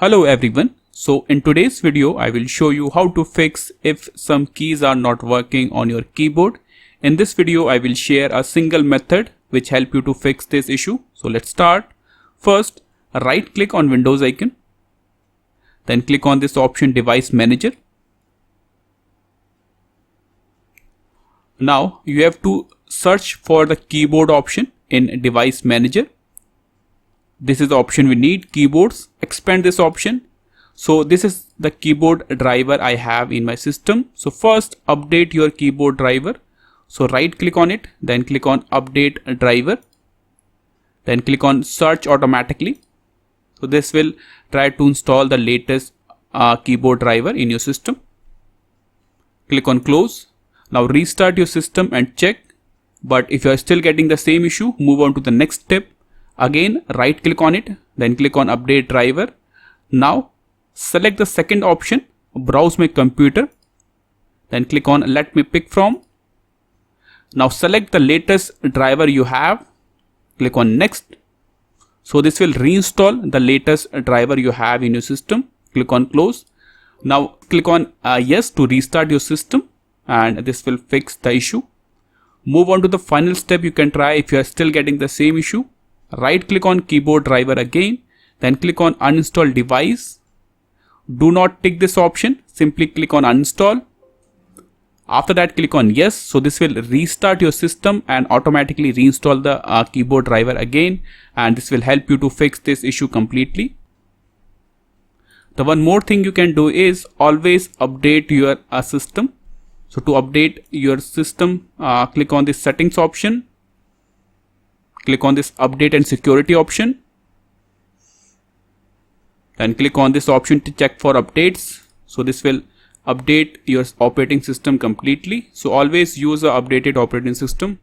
Hello everyone. So in today's video, I will show you how to fix if some keys are not working on your keyboard. In this video, I will share a single method which help you to fix this issue. So let's start. First, right click on Windows icon. Then click on this option Device Manager. Now you have to search for the keyboard option in Device Manager. This is the option we need, keyboards. Expand this option. So this is the keyboard driver I have in my system. So first update your keyboard driver. So right click on it, then click on update driver. Then click on search automatically. So this will try to install the latest keyboard driver in your system. Click on close. Now restart your system and check. But if you are still getting the same issue, move on to the next step. Again, right click on it, then click on update driver. Now select the second option, browse my computer, then click on let me pick from. Now select the latest driver you have, click on next. So this will reinstall the latest driver you have in your system. Click on close. Now click on yes to restart your system, and this will fix the issue. Move on to the final step you can try if you are still getting the same issue. Right click on keyboard driver again, then click on uninstall device. Do not tick this option, simply click on uninstall. After that click on yes. So this will restart your system and automatically reinstall the keyboard driver again, and this will help you to fix this issue completely. The one more thing you can do is always update your system. So to update your system, click on this settings option. Click on this update and security option. Then click on this option to check for updates. So this will update your operating system completely. So always use a updated operating system.